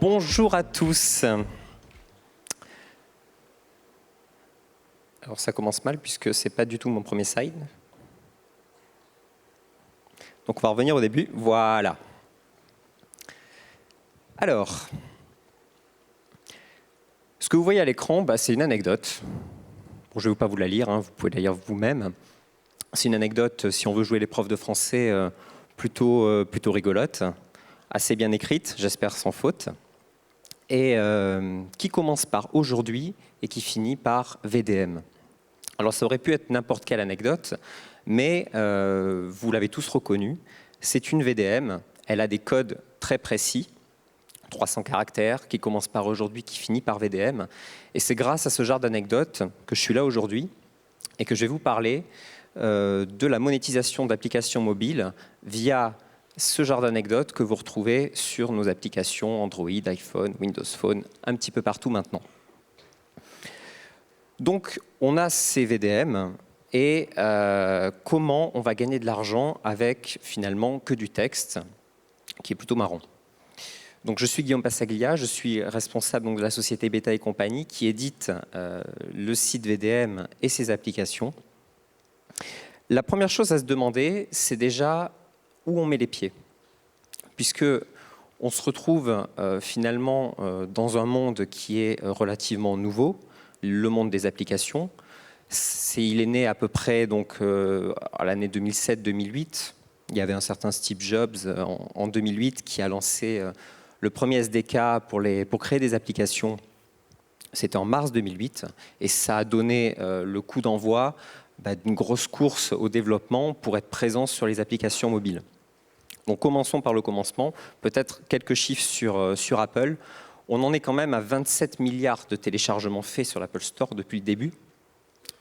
Bonjour à tous. Alors ça commence mal puisque c'est pas du tout mon premier slide. Donc on va revenir au début. Voilà. Alors, ce que vous voyez à l'écran, c'est une anecdote. Bon, je ne vais pas vous la lire, vous pouvez la lire vous-même. C'est une anecdote, si on veut jouer les profs de français, plutôt rigolote, assez bien écrite, j'espère sans faute, et qui commence par aujourd'hui et qui finit par VDM. Alors ça aurait pu être n'importe quelle anecdote, mais vous l'avez tous reconnu, c'est une VDM, elle a des codes très précis, 300 caractères, qui commence par aujourd'hui, qui finit par VDM. Et c'est grâce à ce genre d'anecdote que je suis là aujourd'hui et que je vais vous parler de la monétisation d'applications mobiles via ce genre d'anecdote que vous retrouvez sur nos applications Android, iPhone, Windows Phone, un petit peu partout maintenant. Donc, on a ces VDM et comment on va gagner de l'argent avec finalement que du texte, qui est plutôt marrant. Donc, je suis Guillaume Passaglia, je suis responsable donc, de la société Beta et compagnie qui édite le site VDM et ses applications. La première chose à se demander, c'est déjà où on met les pieds. Puisque on se retrouve finalement dans un monde qui est relativement nouveau, le monde des applications. Il est né à peu près donc, à l'année 2007-2008. Il y avait un certain Steve Jobs en 2008 qui a lancé le premier SDK pour créer des applications. C'était en mars 2008 et ça a donné le coup d'envoi d'une grosse course au développement pour être présent sur les applications mobiles. Donc commençons par le commencement. Peut-être quelques chiffres sur Apple. On en est quand même à 27 milliards de téléchargements faits sur l'Apple Store depuis le début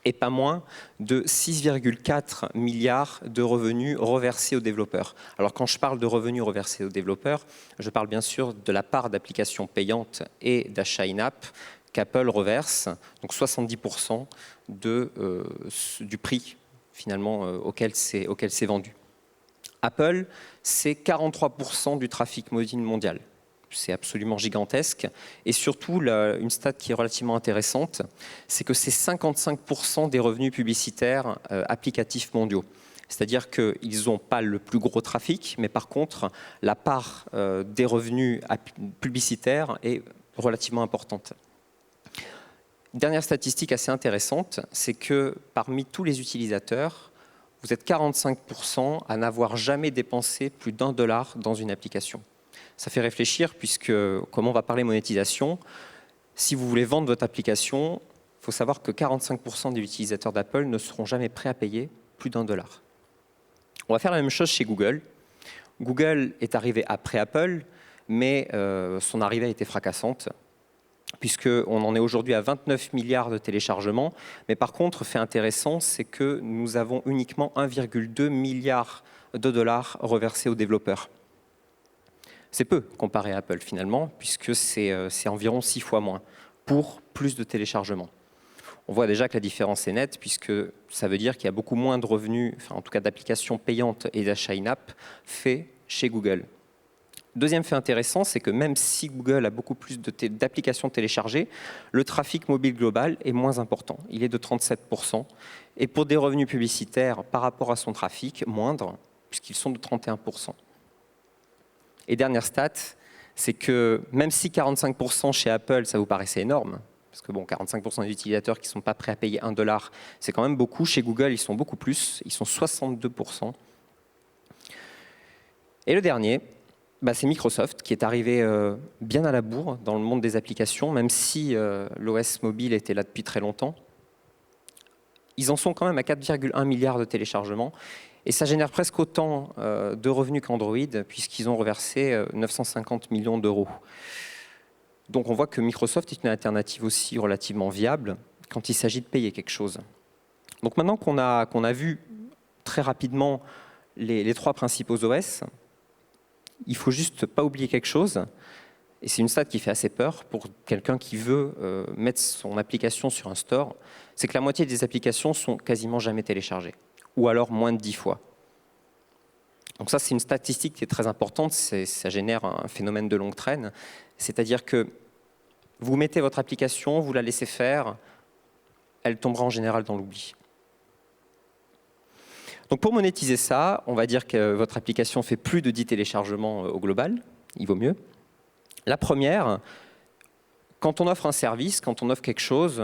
et pas moins de 6,4 milliards de revenus reversés aux développeurs. Alors quand je parle de revenus reversés aux développeurs, je parle bien sûr de la part d'applications payantes et d'achats in-app qu'Apple reverse, donc 70% du prix finalement auquel c'est vendu. Apple, c'est 43% du trafic mobile mondial. C'est absolument gigantesque. Et surtout, une stat qui est relativement intéressante, c'est que c'est 55% des revenus publicitaires applicatifs mondiaux. C'est-à-dire qu'ils n'ont pas le plus gros trafic, mais par contre, la part des revenus publicitaires est relativement importante. Dernière statistique assez intéressante, c'est que parmi tous les utilisateurs, vous êtes 45% à n'avoir jamais dépensé plus d'$1 dans une application. Ça fait réfléchir puisque, comme on va parler monétisation, si vous voulez vendre votre application, il faut savoir que 45% des utilisateurs d'Apple ne seront jamais prêts à payer plus d'$1. On va faire la même chose chez Google. Google est arrivé après Apple, mais son arrivée a été fracassante, puisqu'on en est aujourd'hui à 29 milliards de téléchargements. Mais par contre, fait intéressant, c'est que nous avons uniquement 1,2 milliard de dollars reversés aux développeurs. C'est peu comparé à Apple finalement, puisque c'est environ 6 fois moins, pour plus de téléchargements. On voit déjà que la différence est nette, puisque ça veut dire qu'il y a beaucoup moins de revenus, enfin en tout cas d'applications payantes et d'achats in-app, faits chez Google. Deuxième fait intéressant, c'est que même si Google a beaucoup plus d'applications téléchargées, le trafic mobile global est moins important. Il est de 37%. Et pour des revenus publicitaires par rapport à son trafic, moindres, puisqu'ils sont de 31%. Et dernière stat, c'est que même si 45% chez Apple, ça vous paraissait énorme, parce que bon, 45% des utilisateurs qui ne sont pas prêts à payer $1, c'est quand même beaucoup. Chez Google, ils sont beaucoup plus, ils sont 62%. Et le dernier, c'est Microsoft qui est arrivé bien à la bourre dans le monde des applications, même si l'OS mobile était là depuis très longtemps. Ils en sont quand même à 4,1 milliards de téléchargements et ça génère presque autant de revenus qu'Android puisqu'ils ont reversé 950 millions d'euros. Donc on voit que Microsoft est une alternative aussi relativement viable quand il s'agit de payer quelque chose. Donc maintenant qu'on a vu très rapidement les trois principaux OS, il ne faut juste pas oublier quelque chose, et c'est une stat qui fait assez peur pour quelqu'un qui veut mettre son application sur un store, c'est que la moitié des applications sont quasiment jamais téléchargées, ou alors moins de 10 fois. Donc ça, c'est une statistique qui est très importante, ça génère un phénomène de longue traîne, c'est-à-dire que vous mettez votre application, vous la laissez faire, elle tombera en général dans l'oubli. Donc pour monétiser ça, on va dire que votre application fait plus de 10 téléchargements au global, il vaut mieux. La première, quand on offre un service, quand on offre quelque chose,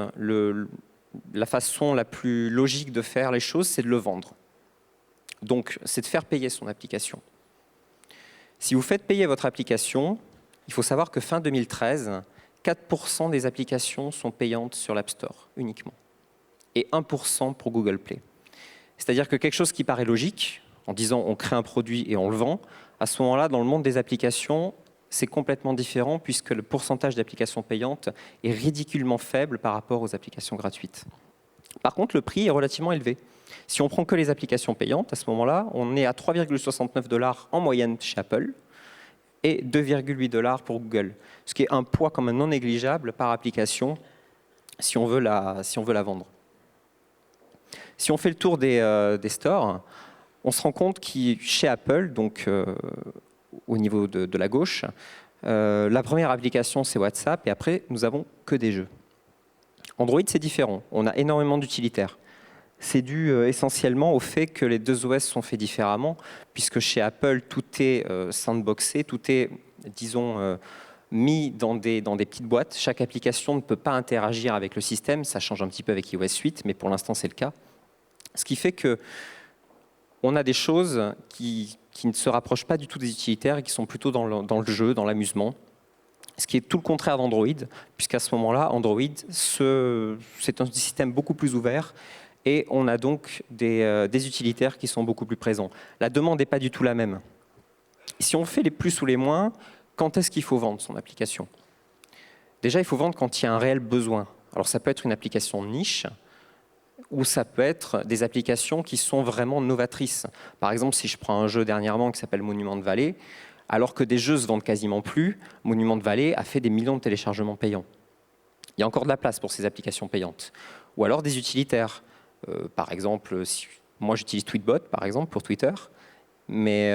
la façon la plus logique de faire les choses, c'est de le vendre. Donc, c'est de faire payer son application. Si vous faites payer votre application, il faut savoir que fin 2013, 4% des applications sont payantes sur l'App Store uniquement, et 1% pour Google Play. C'est-à-dire que quelque chose qui paraît logique, en disant on crée un produit et on le vend, à ce moment-là, dans le monde des applications, c'est complètement différent puisque le pourcentage d'applications payantes est ridiculement faible par rapport aux applications gratuites. Par contre, le prix est relativement élevé. Si on prend que les applications payantes, à ce moment-là, on est à 3,69 $ en moyenne chez Apple et 2,8 $ pour Google, ce qui est un poids quand même non négligeable par application si on veut la vendre. Si on fait le tour des stores, on se rend compte que chez Apple, donc au niveau de la gauche, la première application c'est WhatsApp et après nous avons que des jeux. Android c'est différent, on a énormément d'utilitaires. C'est dû essentiellement au fait que les deux OS sont faits différemment, puisque chez Apple, tout est sandboxé, tout est, disons, mis dans des petites boîtes. Chaque application ne peut pas interagir avec le système, ça change un petit peu avec iOS 8, mais pour l'instant c'est le cas. Ce qui fait qu'on a des choses qui ne se rapprochent pas du tout des utilitaires et qui sont plutôt dans le jeu, dans l'amusement. Ce qui est tout le contraire d'Android, puisqu'à ce moment-là, Android, c'est un système beaucoup plus ouvert, et on a donc des utilitaires qui sont beaucoup plus présents. La demande n'est pas du tout la même. Si on fait les plus ou les moins, quand est-ce qu'il faut vendre son application? Déjà, il faut vendre quand il y a un réel besoin. Alors ça peut être une application niche, ou ça peut être des applications qui sont vraiment novatrices. Par exemple, si je prends un jeu dernièrement qui s'appelle Monument de Valley, alors que des jeux se vendent quasiment plus, Monument de Valley a fait des millions de téléchargements payants. Il y a encore de la place pour ces applications payantes. Ou alors des utilitaires. Par exemple, moi j'utilise Tweetbot par exemple pour Twitter, mais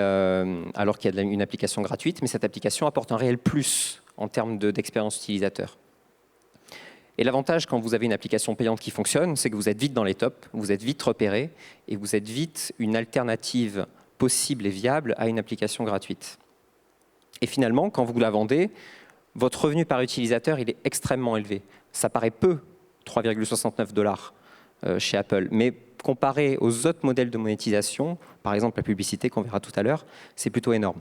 alors qu'il y a une application gratuite, mais cette application apporte un réel plus en termes d'expérience utilisateur. Et l'avantage quand vous avez une application payante qui fonctionne, c'est que vous êtes vite dans les tops, vous êtes vite repéré et vous êtes vite une alternative possible et viable à une application gratuite. Et finalement, quand vous la vendez, votre revenu par utilisateur il est extrêmement élevé. Ça paraît peu, 3,69 $ chez Apple. Mais comparé aux autres modèles de monétisation, par exemple la publicité qu'on verra tout à l'heure, c'est plutôt énorme.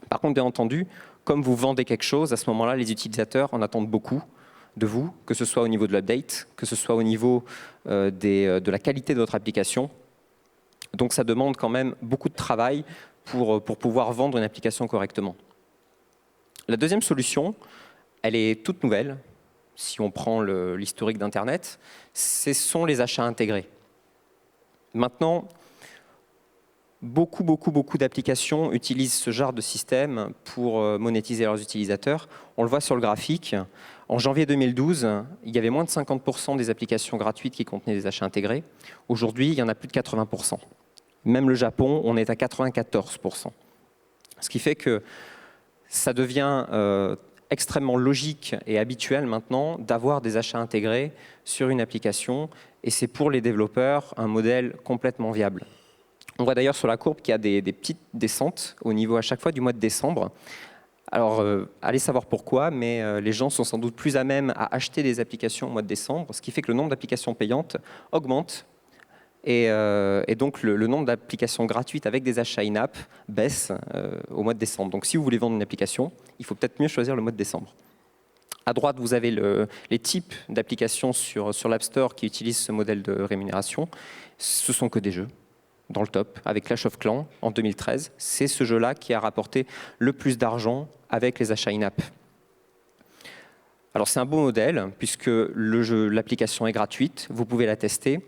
Par contre, bien entendu, comme vous vendez quelque chose, à ce moment-là, les utilisateurs en attendent beaucoup de vous, que ce soit au niveau de l'update, que ce soit au niveau de la qualité de votre application. Donc ça demande quand même beaucoup de travail pour pouvoir vendre une application correctement. La deuxième solution, elle est toute nouvelle. Si on prend l'historique d'Internet, ce sont les achats intégrés. Maintenant, beaucoup d'applications utilisent ce genre de système pour monétiser leurs utilisateurs. On le voit sur le graphique. En janvier 2012, il y avait moins de 50% des applications gratuites qui contenaient des achats intégrés. Aujourd'hui, il y en a plus de 80%. Même le Japon, on est à 94%. Ce qui fait que ça devient extrêmement logique et habituel maintenant d'avoir des achats intégrés sur une application et c'est pour les développeurs un modèle complètement viable. On voit d'ailleurs sur la courbe qu'il y a des petites descentes au niveau à chaque fois du mois de décembre. Alors, allez savoir pourquoi, mais les gens sont sans doute plus à même à acheter des applications au mois de décembre, ce qui fait que le nombre d'applications payantes augmente et donc le nombre d'applications gratuites avec des achats in-app baisse au mois de décembre. Donc si vous voulez vendre une application, il faut peut-être mieux choisir le mois de décembre. À droite, vous avez les types d'applications sur l'App Store qui utilisent ce modèle de rémunération. Ce sont que des jeux, dans le top, avec Clash of Clans en 2013. C'est ce jeu-là qui a rapporté le plus d'argent avec les achats in-app. Alors c'est un beau modèle, puisque l'application est gratuite, vous pouvez la tester.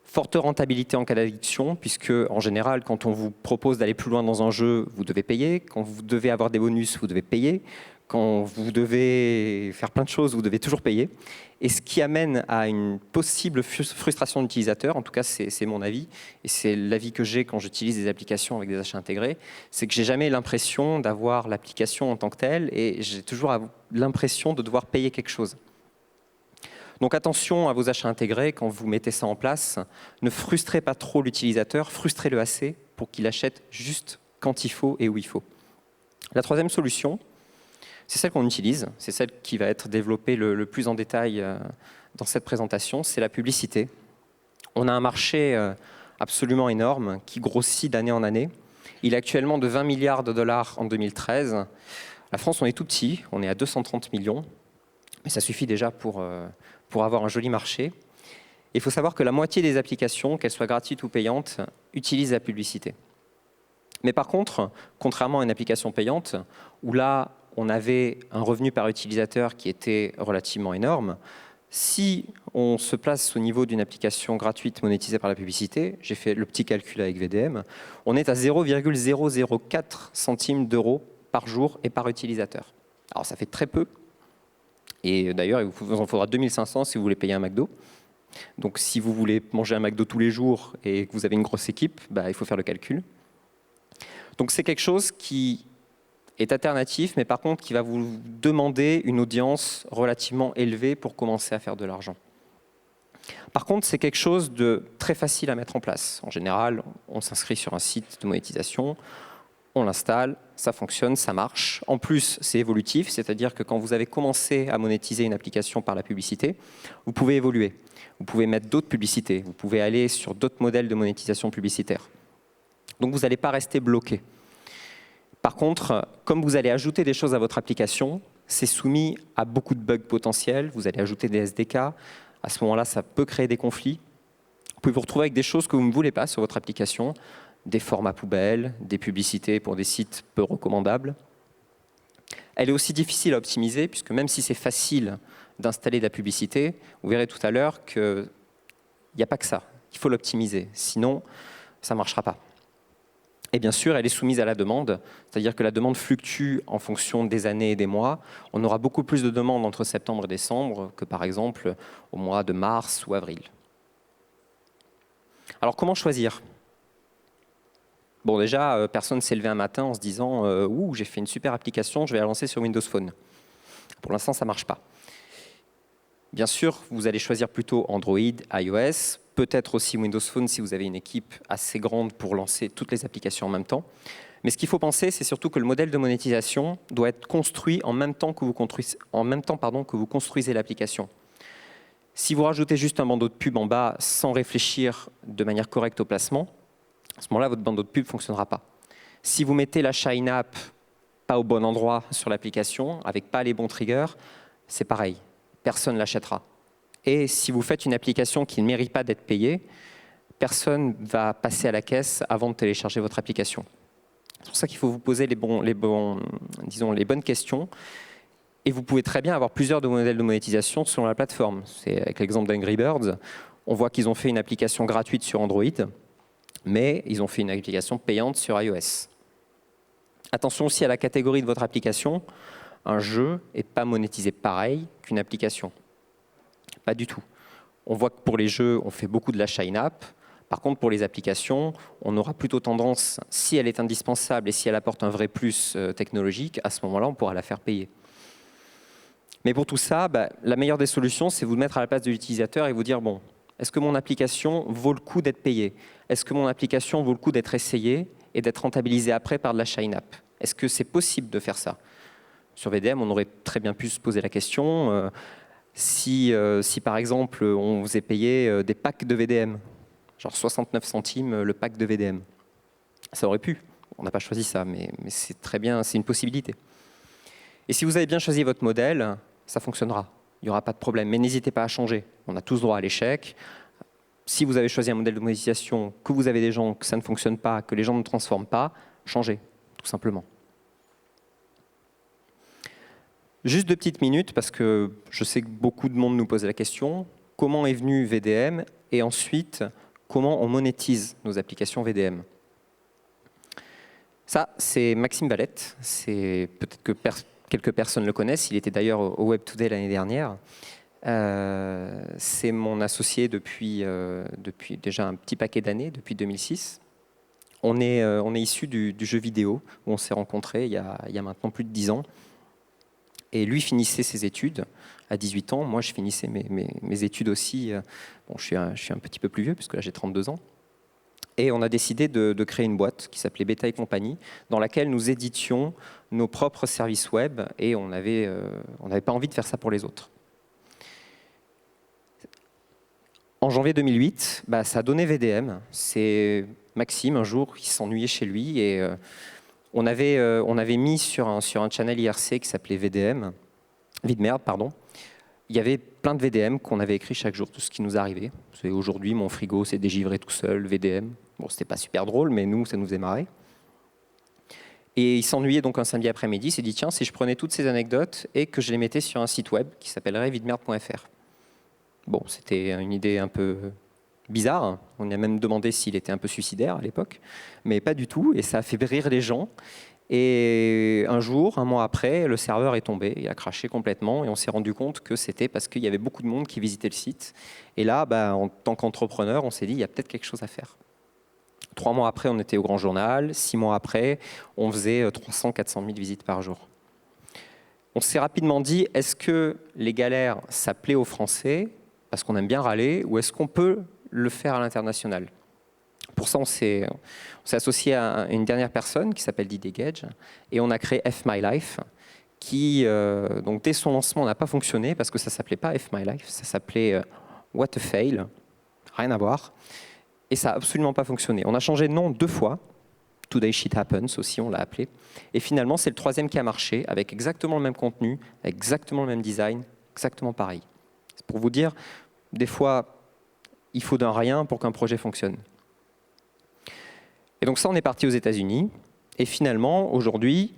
Forte rentabilité en cas d'addiction, puisque en général, quand on vous propose d'aller plus loin dans un jeu, vous devez payer. Quand vous devez avoir des bonus, vous devez payer. quand vous devez faire plein de choses, vous devez toujours payer. Et ce qui amène à une possible frustration d'utilisateur, en tout cas c'est mon avis, et c'est l'avis que j'ai quand j'utilise des applications avec des achats intégrés, c'est que j'ai jamais l'impression d'avoir l'application en tant que telle, et j'ai toujours l'impression de devoir payer quelque chose. Donc attention à vos achats intégrés quand vous mettez ça en place. Ne frustrez pas trop l'utilisateur, frustrez-le assez pour qu'il achète juste quand il faut et où il faut. La troisième solution, c'est celle qu'on utilise, c'est celle qui va être développée le plus en détail dans cette présentation, c'est la publicité. On a un marché absolument énorme qui grossit d'année en année. Il est actuellement de 20 milliards de dollars en 2013. La France, on est tout petit, on est à 230 millions, mais ça suffit déjà pour avoir un joli marché. Il faut savoir que la moitié des applications, qu'elles soient gratuites ou payantes, utilisent la publicité. Mais par contre, contrairement à une application payante, où là, on avait un revenu par utilisateur qui était relativement énorme, si on se place au niveau d'une application gratuite monétisée par la publicité, j'ai fait le petit calcul avec VDM, on est à 0,004 centimes d'euros par jour et par utilisateur. Alors ça fait très peu, et d'ailleurs, il vous en faudra 2500 si vous voulez payer un McDo. Donc si vous voulez manger un McDo tous les jours et que vous avez une grosse équipe, il faut faire le calcul. Donc c'est quelque chose qui est alternatif, mais par contre qui va vous demander une audience relativement élevée pour commencer à faire de l'argent. Par contre, c'est quelque chose de très facile à mettre en place. En général, on s'inscrit sur un site de monétisation, on l'installe, ça fonctionne, ça marche. En plus, c'est évolutif, c'est-à-dire que quand vous avez commencé à monétiser une application par la publicité, vous pouvez évoluer. Vous pouvez mettre d'autres publicités, vous pouvez aller sur d'autres modèles de monétisation publicitaire. Donc vous n'allez pas rester bloqué. Par contre, comme vous allez ajouter des choses à votre application, c'est soumis à beaucoup de bugs potentiels, vous allez ajouter des SDK, à ce moment-là, ça peut créer des conflits. Vous pouvez vous retrouver avec des choses que vous ne voulez pas sur votre application, des formats poubelles, des publicités pour des sites peu recommandables. Elle est aussi difficile à optimiser, puisque même si c'est facile d'installer de la publicité, vous verrez tout à l'heure qu'il n'y a pas que ça, il faut l'optimiser, sinon ça ne marchera pas. Et bien sûr, elle est soumise à la demande, c'est-à-dire que la demande fluctue en fonction des années et des mois. On aura beaucoup plus de demandes entre septembre et décembre que par exemple au mois de mars ou avril. Alors comment choisir ? Bon déjà, personne ne s'est levé un matin en se disant « Ouh, j'ai fait une super application, je vais la lancer sur Windows Phone ». Pour l'instant, ça ne marche pas. Bien sûr, vous allez choisir plutôt Android, iOS, peut-être aussi Windows Phone si vous avez une équipe assez grande pour lancer toutes les applications en même temps. Mais ce qu'il faut penser, c'est surtout que le modèle de monétisation doit être construit en même temps que vous construisez l'application. Si vous rajoutez juste un bandeau de pub en bas sans réfléchir de manière correcte au placement, à ce moment-là, votre bandeau de pub ne fonctionnera pas. Si vous mettez l'achat in-app pas au bon endroit sur l'application, avec pas les bons triggers, c'est pareil, personne ne l'achètera. Et si vous faites une application qui ne mérite pas d'être payée, personne ne va passer à la caisse avant de télécharger votre application. C'est pour ça qu'il faut vous poser les bonnes questions. Et vous pouvez très bien avoir plusieurs modèles de monétisation selon la plateforme. C'est avec l'exemple d'Angry Birds, on voit qu'ils ont fait une application gratuite sur Android, mais ils ont fait une application payante sur iOS. Attention aussi à la catégorie de votre application. Un jeu n'est pas monétisé pareil qu'une application. Pas du tout. On voit que pour les jeux, on fait beaucoup de l'achat in-app. Par contre, pour les applications, on aura plutôt tendance, si elle est indispensable et si elle apporte un vrai plus technologique, à ce moment-là, on pourra la faire payer. Mais pour tout ça, la meilleure des solutions, c'est vous mettre à la place de l'utilisateur et vous dire, bon, est-ce que mon application vaut le coup d'être payée? Est-ce que mon application vaut le coup d'être essayée et d'être rentabilisée après par de l'achat in-app? Est-ce que c'est possible de faire ça? Sur VDM, on aurait très bien pu se poser la question, si par exemple, on faisait payer des packs de VDM, genre 69 centimes le pack de VDM. Ça aurait pu. On n'a pas choisi ça, mais c'est très bien, c'est une possibilité. Et si vous avez bien choisi votre modèle, ça fonctionnera. Il n'y aura pas de problème. Mais n'hésitez pas à changer. On a tous droit à l'échec. Si vous avez choisi un modèle de monétisation, que vous avez des gens, que ça ne fonctionne pas, que les gens ne transforment pas, changez, tout simplement. Juste 2 petites minutes, parce que je sais que beaucoup de monde nous pose la question. Comment est venu VDM? Et ensuite, comment on monétise nos applications VDM? Ça, c'est Maxime Valette. C'est peut-être que quelques personnes le connaissent, il était d'ailleurs au Web Today l'année dernière. C'est mon associé depuis déjà un petit paquet d'années, depuis 2006. On est issu du jeu vidéo où on s'est rencontrés il y a maintenant plus de 10 ans. Et lui finissait ses études à 18 ans. Moi, je finissais mes études aussi. Bon, je suis un petit peu plus vieux, puisque là, j'ai 32 ans. Et on a décidé de créer une boîte qui s'appelait Beta et Compagnie, dans laquelle nous éditions nos propres services web. Et on n'avait pas envie de faire ça pour les autres. En janvier 2008, ça a donné VDM. C'est Maxime, un jour, qui s'ennuyait chez lui. Et on avait mis sur un channel IRC qui s'appelait VDM, Vie de merde, pardon. Il y avait plein de VDM qu'on avait écrit chaque jour, tout ce qui nous arrivait. Aujourd'hui, mon frigo s'est dégivré tout seul, VDM. Bon, c'était pas super drôle, mais nous, ça nous faisait marrer. Et il s'ennuyait donc un samedi après-midi. Il s'est dit, tiens, si je prenais toutes ces anecdotes et que je les mettais sur un site web qui s'appellerait videmerde.fr. Bon, c'était une idée un peu bizarre. On a même demandé s'il était un peu suicidaire à l'époque, mais pas du tout. Et ça a fait rire les gens. Et un jour, un mois après, le serveur est tombé, il a craché complètement et on s'est rendu compte que c'était parce qu'il y avait beaucoup de monde qui visitait le site. Et là, en tant qu'entrepreneur, on s'est dit, il y a peut-être quelque chose à faire. 3 mois après, on était au Grand Journal. 6 mois après, on faisait 300-400 000 visites par jour. On s'est rapidement dit, est-ce que les galères, ça plaît aux Français parce qu'on aime bien râler, ou est-ce qu'on peut le faire à l'international? Pour ça, on s'est associé à une dernière personne qui s'appelle Didier Gage, et on a créé F My Life, qui, donc dès son lancement, n'a pas fonctionné parce que ça ne s'appelait pas F My Life, ça s'appelait What a Fail, rien à voir, et ça n'a absolument pas fonctionné. On a changé de nom 2 fois, Today Shit Happens aussi, on l'a appelé, et finalement, c'est le 3e qui a marché, avec exactement le même contenu, avec exactement le même design, exactement pareil. C'est pour vous dire, des fois, il faut d'un rien pour qu'un projet fonctionne. Et donc ça, on est parti aux États-Unis. Et finalement, aujourd'hui,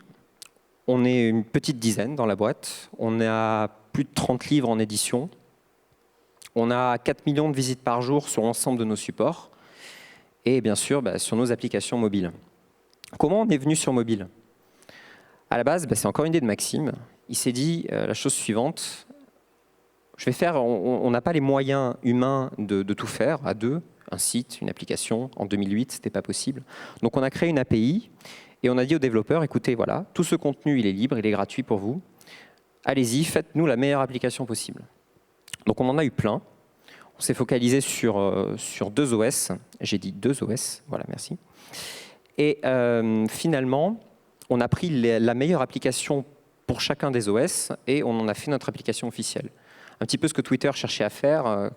on est une petite dizaine dans la boîte. On a plus de 30 livres en édition. On a 4 millions de visites par jour sur l'ensemble de nos supports. Et bien sûr, sur nos applications mobiles. Comment on est venu sur mobile? À la base, c'est encore une idée de Maxime. Il s'est dit la chose suivante. On n'a pas les moyens humains de tout faire à deux. Un site, une application. En 2008, ce n'était pas possible. Donc on a créé une API et on a dit aux développeurs, écoutez, voilà, tout ce contenu, il est libre, il est gratuit pour vous. Allez-y, faites-nous la meilleure application possible. Donc on en a eu plein. On s'est focalisé sur 2 OS. J'ai dit 2 OS, voilà, merci. Et finalement, on a pris la meilleure application pour chacun des OS et on en a fait notre application officielle. Un petit peu ce que Twitter cherchait à faire.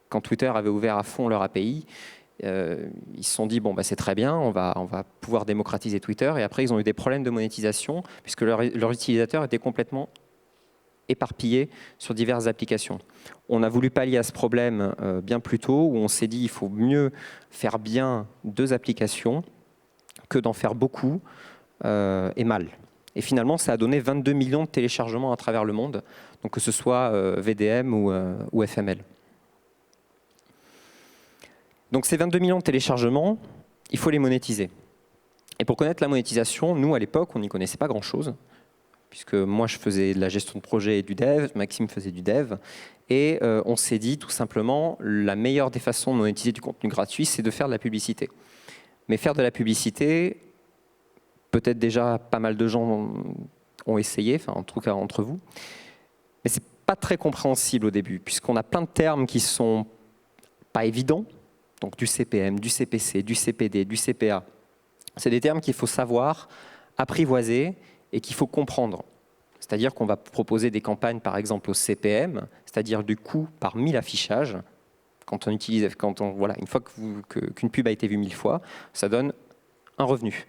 Quand Twitter avait ouvert à fond leur API, ils se sont dit, bon, c'est très bien, on va pouvoir démocratiser Twitter. Et après, ils ont eu des problèmes de monétisation, puisque leurs utilisateurs étaient complètement éparpillés sur diverses applications. On a voulu pallier à ce problème bien plus tôt, où on s'est dit, il faut mieux faire bien 2 applications que d'en faire beaucoup et mal. Et finalement, ça a donné 22 millions de téléchargements à travers le monde, donc que ce soit VDM ou FML. Donc ces 22 millions de téléchargements, il faut les monétiser. Et pour connaître la monétisation, nous, à l'époque, on n'y connaissait pas grand-chose, puisque moi, je faisais de la gestion de projet et du dev, Maxime faisait du dev, et on s'est dit tout simplement, la meilleure des façons de monétiser du contenu gratuit, c'est de faire de la publicité. Mais faire de la publicité, peut-être déjà pas mal de gens ont essayé, enfin en tout cas entre vous, mais c'est pas très compréhensible au début, puisqu'on a plein de termes qui sont pas évidents, donc du CPM, du CPC, du CPD, du CPA. C'est des termes qu'il faut savoir, apprivoiser et qu'il faut comprendre. C'est-à-dire qu'on va proposer des campagnes, par exemple, au CPM, c'est-à-dire du coût par 1000 affichages. Voilà, une fois qu'une pub a été vue 1000 fois, ça donne un revenu.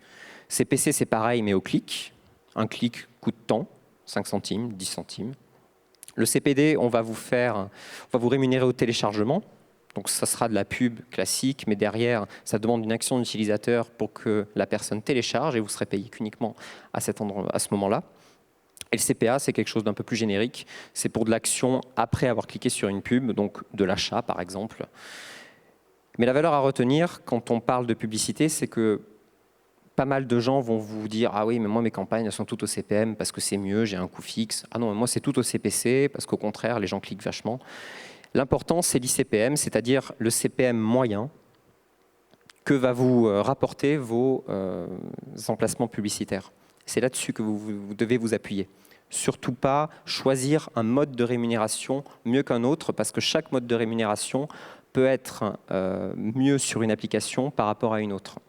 CPC, c'est pareil, mais au clic. Un clic coûte tant, 5 centimes, 10 centimes. Le CPD, on va vous rémunérer au téléchargement. Donc ça sera de la pub classique, mais derrière, ça demande une action d'utilisateur pour que la personne télécharge et vous serez payé uniquement à ce moment-là. Et le CPA, c'est quelque chose d'un peu plus générique. C'est pour de l'action après avoir cliqué sur une pub, donc de l'achat par exemple. Mais la valeur à retenir quand on parle de publicité, c'est que pas mal de gens vont vous dire « Ah oui, mais moi, mes campagnes, elles sont toutes au CPM parce que c'est mieux, j'ai un coût fixe. Ah non, mais moi, c'est tout au CPC parce qu'au contraire, les gens cliquent vachement. » L'important, c'est l'ICPM, c'est-à-dire le CPM moyen que va vous rapporter vos emplacements publicitaires. C'est là-dessus que vous devez vous appuyer. Surtout pas choisir un mode de rémunération mieux qu'un autre, parce que chaque mode de rémunération peut être mieux sur une application par rapport à une autre.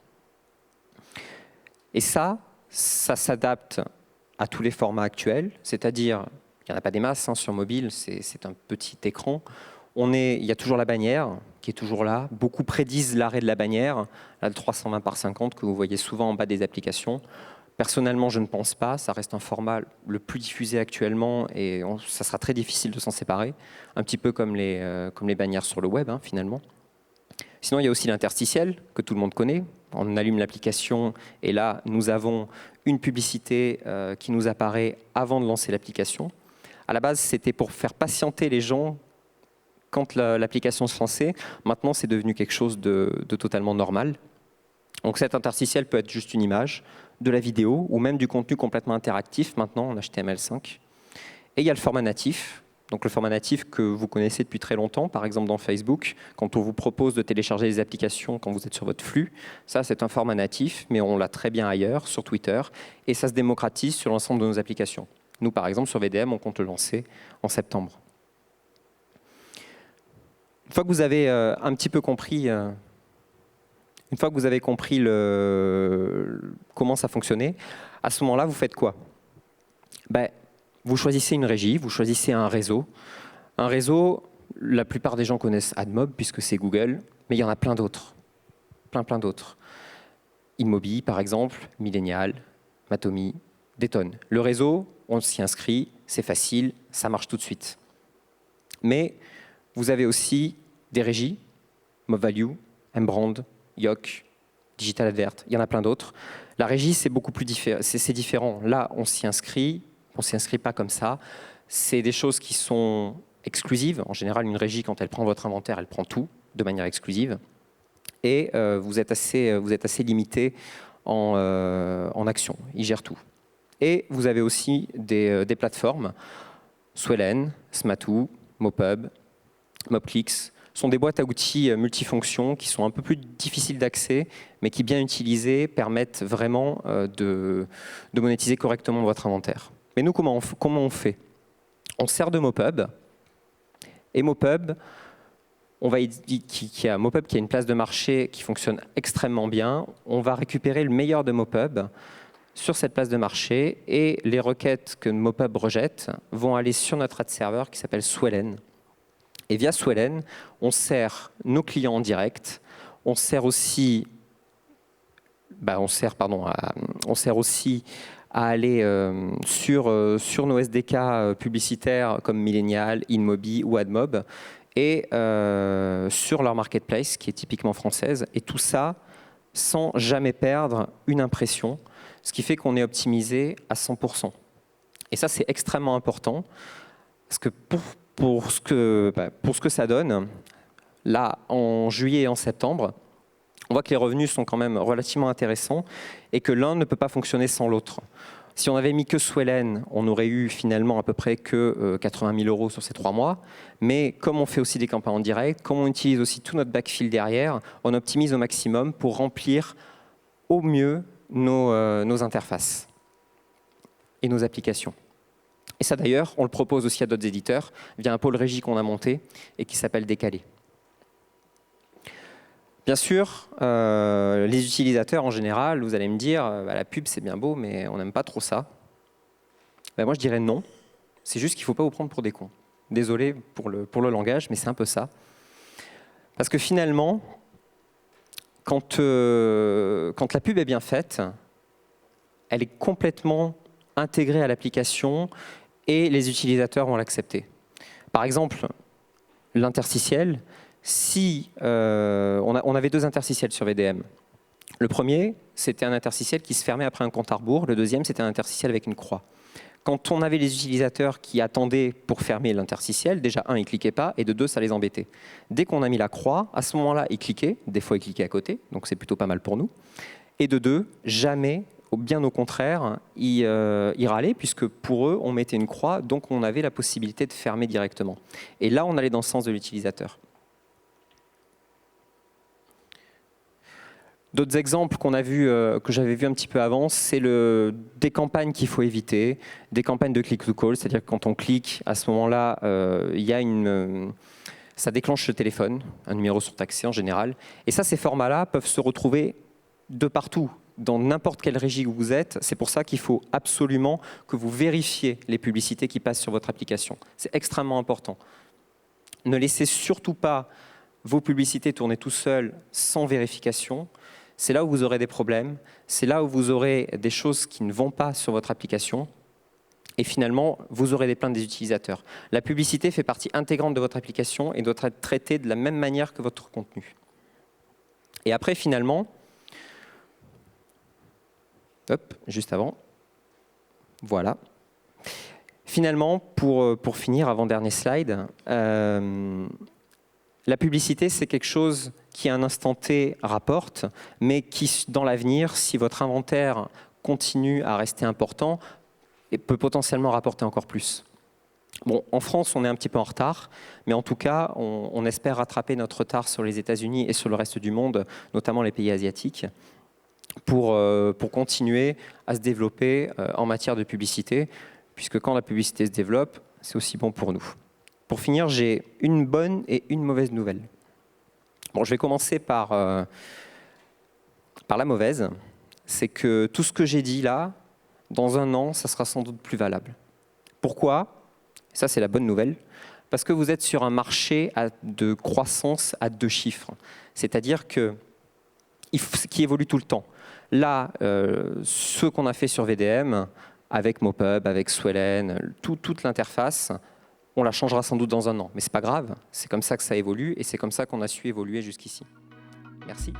Et ça s'adapte à tous les formats actuels, c'est-à-dire, il n'y en a pas des masses sur mobile, c'est un petit écran. Il y a toujours la bannière qui est toujours là. Beaucoup prédisent l'arrêt de la bannière, là, le 320 par 50 que vous voyez souvent en bas des applications. Personnellement, je ne pense pas. Ça reste un format le plus diffusé actuellement et ça sera très difficile de s'en séparer. Un petit peu comme les bannières sur le web, finalement. Sinon, il y a aussi l'interstitiel, que tout le monde connaît. On allume l'application et là, nous avons une publicité qui nous apparaît avant de lancer l'application. À la base, c'était pour faire patienter les gens quand l'application se lançait. Maintenant, c'est devenu quelque chose de totalement normal. Donc cet interstitiel peut être juste une image, de la vidéo ou même du contenu complètement interactif maintenant en HTML5. Et il y a le format natif. Donc le format natif que vous connaissez depuis très longtemps, par exemple dans Facebook, quand on vous propose de télécharger des applications quand vous êtes sur votre flux, ça c'est un format natif, mais on l'a très bien ailleurs, sur Twitter, et ça se démocratise sur l'ensemble de nos applications. Nous par exemple sur VDM, on compte le lancer en septembre. Une fois que vous avez un petit peu compris, comment ça fonctionnait, à ce moment-là, vous faites quoi? Vous choisissez une régie, vous choisissez un réseau. Un réseau, la plupart des gens connaissent AdMob puisque c'est Google, mais il y en a plein d'autres. Plein d'autres. InMobi, par exemple, Millennial, Matomi, des tonnes. Le réseau, on s'y inscrit, c'est facile, ça marche tout de suite. Mais vous avez aussi des régies, MobValue, Mbrand, Yoc, Digital Advert, il y en a plein d'autres. La régie, c'est beaucoup plus différent. Là, on s'y inscrit pas comme ça. C'est des choses qui sont exclusives. En général, une régie, quand elle prend votre inventaire, elle prend tout de manière exclusive. Et vous êtes assez limité en action. Ils gèrent tout. Et vous avez aussi des plateformes, Swellen, Smatou, Mopub, Mobclicks, sont des boîtes à outils multifonctions qui sont un peu plus difficiles d'accès, mais qui, bien utilisées, permettent vraiment de monétiser correctement votre inventaire. Mais nous, comment on fait? On sert de Mopub, et Mopub, Mopub qui a une place de marché qui fonctionne extrêmement bien. On va récupérer le meilleur de Mopub sur cette place de marché, et les requêtes que Mopub rejette vont aller sur notre ad server qui s'appelle Swellen. Et via Swellen, on sert nos clients en direct, on sert aussi à aller sur nos SDK publicitaires comme Millennial, InMobi ou AdMob, et sur leur marketplace qui est typiquement française, et tout ça sans jamais perdre une impression, ce qui fait qu'on est optimisé à 100%. Et ça, c'est extrêmement important, parce que pour ce que ça donne, là, en juillet et en septembre, on voit que les revenus sont quand même relativement intéressants et que l'un ne peut pas fonctionner sans l'autre. Si on avait mis que Swellen, on aurait eu finalement à peu près que 80 000 € sur ces 3 mois. Mais comme on fait aussi des campagnes en direct, comme on utilise aussi tout notre backfill derrière, on optimise au maximum pour remplir au mieux nos interfaces et nos applications. Et ça d'ailleurs, on le propose aussi à d'autres éditeurs via un pôle régie qu'on a monté et qui s'appelle Décalé. Bien sûr, les utilisateurs en général, vous allez me dire, la pub c'est bien beau, mais on n'aime pas trop ça. Moi je dirais non, c'est juste qu'il ne faut pas vous prendre pour des cons. Désolé pour le langage, mais c'est un peu ça. Parce que finalement, quand la pub est bien faite, elle est complètement intégrée à l'application et les utilisateurs vont l'accepter. Par exemple, l'interstitiel, si on avait 2 interstitiels sur VDM. Le premier, c'était un interstitiel qui se fermait après un compte à rebours. Le deuxième, c'était un interstitiel avec une croix. Quand on avait les utilisateurs qui attendaient pour fermer l'interstitiel, déjà, 1, ils ne cliquaient pas, et de 2, ça les embêtait. Dès qu'on a mis la croix, à ce moment-là, ils cliquaient. Des fois, ils cliquaient à côté, donc c'est plutôt pas mal pour nous. Et de deux, jamais, bien au contraire, y râler, puisque pour eux, on mettait une croix, donc on avait la possibilité de fermer directement. Et là, on allait dans le sens de l'utilisateur. D'autres exemples qu'on a vu, que j'avais vu un petit peu avant, c'est des campagnes qu'il faut éviter, des campagnes de click-to-call, c'est-à-dire que quand on clique, à ce moment-là, ça déclenche le téléphone, un numéro surtaxé en général. Et ça, ces formats-là peuvent se retrouver de partout, dans n'importe quelle régie où vous êtes. C'est pour ça qu'il faut absolument que vous vérifiez les publicités qui passent sur votre application. C'est extrêmement important. Ne laissez surtout pas vos publicités tourner tout seules sans vérification. C'est là où vous aurez des problèmes, c'est là où vous aurez des choses qui ne vont pas sur votre application. Et finalement, vous aurez des plaintes des utilisateurs. La publicité fait partie intégrante de votre application et doit être traitée de la même manière que votre contenu. Et après, finalement, hop, juste avant, voilà. Finalement, pour finir, avant-dernier slide, la publicité, c'est quelque chose qui, à un instant T, rapporte, mais qui, dans l'avenir, si votre inventaire continue à rester important, peut potentiellement rapporter encore plus. Bon, en France, on est un petit peu en retard, mais en tout cas, on espère rattraper notre retard sur les États-Unis et sur le reste du monde, notamment les pays asiatiques, pour continuer à se développer en matière de publicité, puisque quand la publicité se développe, c'est aussi bon pour nous. Pour finir, j'ai une bonne et une mauvaise nouvelle. Bon, je vais commencer par la mauvaise. C'est que tout ce que j'ai dit là, dans un an, ça sera sans doute plus valable. Pourquoi? Ça, c'est la bonne nouvelle. Parce que vous êtes sur un marché de croissance à 2 chiffres. C'est-à-dire qui évolue tout le temps. Là, ce qu'on a fait sur VDM, avec Mopub, avec Swellen, toute l'interface, on la changera sans doute dans un an. Mais ce n'est pas grave, c'est comme ça que ça évolue et c'est comme ça qu'on a su évoluer jusqu'ici. Merci.